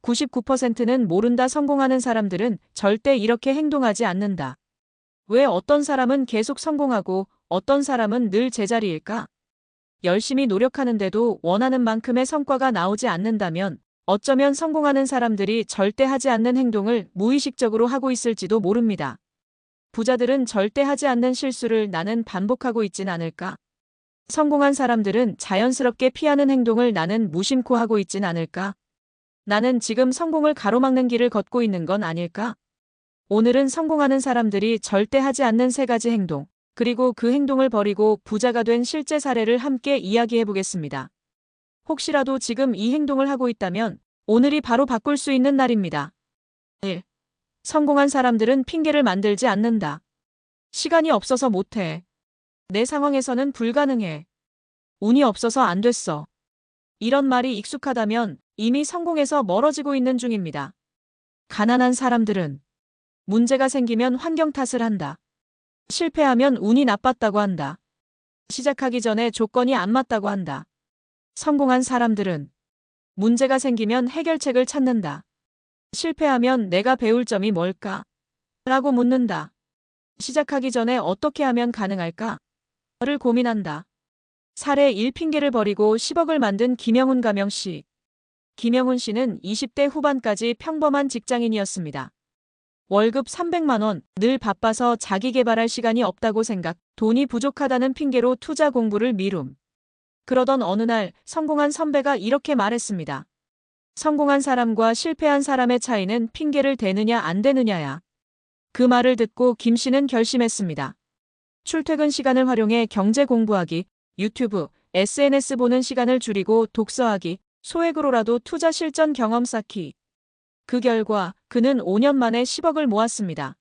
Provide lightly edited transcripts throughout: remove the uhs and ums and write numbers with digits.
99%는 모른다. 성공하는 사람들은 절대 이렇게 행동하지 않는다. 왜 어떤 사람은 계속 성공하고 어떤 사람은 늘 제자리일까? 열심히 노력하는데도 원하는 만큼의 성과가 나오지 않는다면 어쩌면 성공하는 사람들이 절대 하지 않는 행동을 무의식적으로 하고 있을지도 모릅니다. 부자들은 절대 하지 않는 실수를 나는 반복하고 있진 않을까? 성공한 사람들은 자연스럽게 피하는 행동을 나는 무심코 하고 있진 않을까? 나는 지금 성공을 가로막는 길을 걷고 있는 건 아닐까? 오늘은 성공하는 사람들이 절대 하지 않는 3가지 행동, 그리고 그 행동을 버리고 부자가 된 실제 사례를 함께 이야기해 보겠습니다. 혹시라도 지금 이 행동을 하고 있다면 오늘이 바로 바꿀 수 있는 날입니다. 1. 성공한 사람들은 핑계를 만들지 않는다. 시간이 없어서 못해. 내 상황에서는 불가능해. 운이 없어서 안 됐어. 이런 말이 익숙하다면 이미 성공에서 멀어지고 있는 중입니다. 가난한 사람들은 문제가 생기면 환경 탓을 한다. 실패하면 운이 나빴다고 한다. 시작하기 전에 조건이 안 맞다고 한다. 성공한 사람들은 문제가 생기면 해결책을 찾는다. 실패하면 내가 배울 점이 뭘까? 라고 묻는다. 시작하기 전에 어떻게 하면 가능할까? 를 고민한다. 사례 1. 핑계를 버리고 10억을 만든 김영훈 가명씨. 김영훈 씨는 20대 후반까지 평범한 직장인이었습니다. 월급 300만 원, 늘 바빠서 자기 개발할 시간이 없다고 생각, 돈이 부족하다는 핑계로 투자 공부를 미룸. 그러던 어느 날 성공한 선배가 이렇게 말했습니다. 성공한 사람과 실패한 사람의 차이는 핑계를 대느냐 안 대느냐야. 그 말을 듣고 김 씨는 결심했습니다. 출퇴근 시간을 활용해 경제 공부하기, 유튜브, SNS 보는 시간을 줄이고 독서하기, 소액으로라도 투자 실전 경험 쌓기. 그 결과 그는 5년 만에 10억을 모았습니다.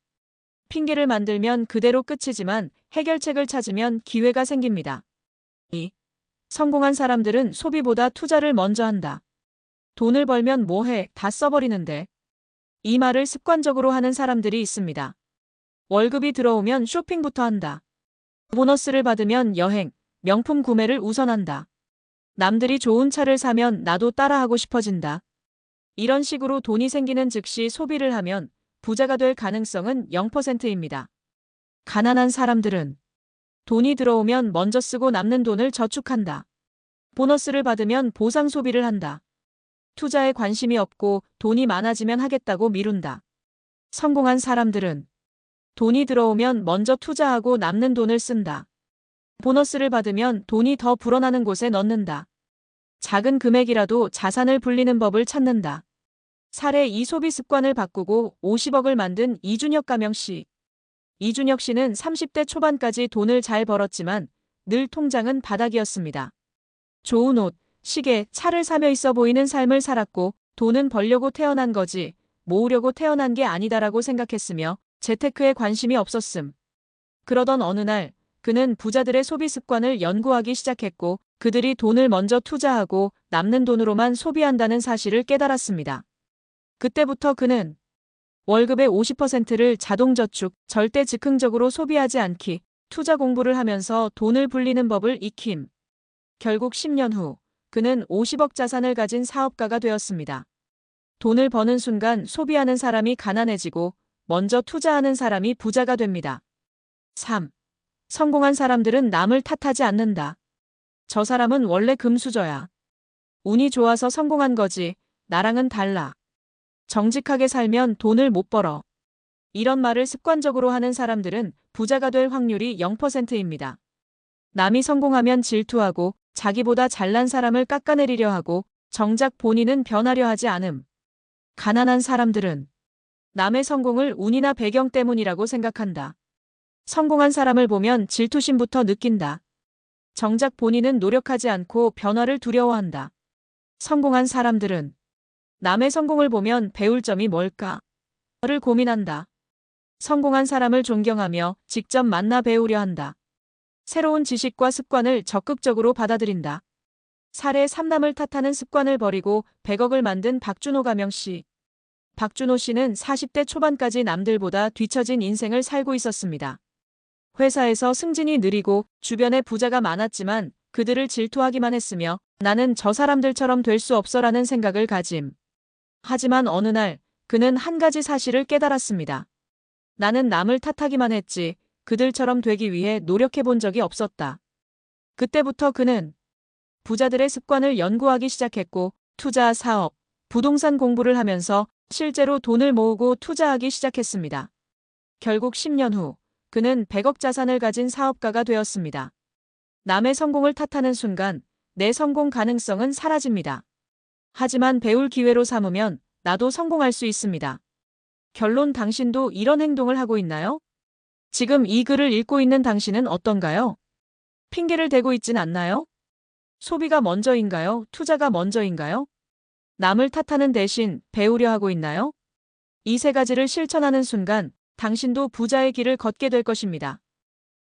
핑계를 만들면 그대로 끝이지만 해결책을 찾으면 기회가 생깁니다. 2. 성공한 사람들은 소비보다 투자를 먼저 한다. 돈을 벌면 뭐해, 다 써버리는데. 이 말을 습관적으로 하는 사람들이 있습니다. 월급이 들어오면 쇼핑부터 한다. 보너스를 받으면 여행, 명품 구매를 우선한다. 남들이 좋은 차를 사면 나도 따라하고 싶어진다. 이런 식으로 돈이 생기는 즉시 소비를 하면 부자가 될 가능성은 0%입니다. 가난한 사람들은 돈이 들어오면 먼저 쓰고 남는 돈을 저축한다. 보너스를 받으면 보상 소비를 한다. 투자에 관심이 없고 돈이 많아지면 하겠다고 미룬다. 성공한 사람들은 돈이 들어오면 먼저 투자하고 남는 돈을 쓴다. 보너스를 받으면 돈이 더 불어나는 곳에 넣는다. 작은 금액이라도 자산을 불리는 법을 찾는다. 사례 2. 소비 습관을 바꾸고 50억을 만든 이준혁 가명씨. 이준혁 씨는 30대 초반까지 돈을 잘 벌었지만 늘 통장은 바닥이었습니다. 좋은 옷, 시계, 차를 사며 있어 보이는 삶을 살았고 돈은 벌려고 태어난 거지 모으려고 태어난 게 아니다라고 생각했으며 재테크에 관심이 없었음. 그러던 어느 날 그는 부자들의 소비 습관을 연구하기 시작했고 그들이 돈을 먼저 투자하고 남는 돈으로만 소비한다는 사실을 깨달았습니다. 그때부터 그는 월급의 50%를 자동저축, 절대 즉흥적으로 소비하지 않기, 투자 공부를 하면서 돈을 불리는 법을 익힘. 결국 10년 후 그는 50억 자산을 가진 사업가가 되었습니다. 돈을 버는 순간 소비하는 사람이 가난해지고 먼저 투자하는 사람이 부자가 됩니다. 3. 성공한 사람들은 남을 탓하지 않는다. 저 사람은 원래 금수저야. 운이 좋아서 성공한 거지. 나랑은 달라. 정직하게 살면 돈을 못 벌어. 이런 말을 습관적으로 하는 사람들은 부자가 될 확률이 0%입니다. 남이 성공하면 질투하고 자기보다 잘난 사람을 깎아내리려 하고 정작 본인은 변하려 하지 않음. 가난한 사람들은 남의 성공을 운이나 배경 때문이라고 생각한다. 성공한 사람을 보면 질투심부터 느낀다. 정작 본인은 노력하지 않고 변화를 두려워한다. 성공한 사람들은 남의 성공을 보면 배울 점이 뭘까? 를 고민한다. 성공한 사람을 존경하며 직접 만나 배우려 한다. 새로운 지식과 습관을 적극적으로 받아들인다. 사례 3남을 탓하는 습관을 버리고 100억을 만든 박준호 가명씨. 박준호 씨는 40대 초반까지 남들보다 뒤처진 인생을 살고 있었습니다. 회사에서 승진이 느리고 주변에 부자가 많았지만 그들을 질투하기만 했으며 나는 저 사람들처럼 될 수 없어라는 생각을 가짐. 하지만 어느 날 그는 한 가지 사실을 깨달았습니다. 나는 남을 탓하기만 했지 그들처럼 되기 위해 노력해 본 적이 없었다. 그때부터 그는 부자들의 습관을 연구하기 시작했고 투자, 사업, 부동산 공부를 하면서 실제로 돈을 모으고 투자하기 시작했습니다. 결국 10년 후 그는 100억 자산을 가진 사업가가 되었습니다. 남의 성공을 탓하는 순간 내 성공 가능성은 사라집니다. 하지만 배울 기회로 삼으면 나도 성공할 수 있습니다. 결론 당신도 이런 행동을 하고 있나요? 지금 이 글을 읽고 있는 당신은 어떤가요? 핑계를 대고 있진 않나요? 소비가 먼저인가요? 투자가 먼저인가요? 남을 탓하는 대신 배우려 하고 있나요? 이 세 가지를 실천하는 순간 당신도 부자의 길을 걷게 될 것입니다.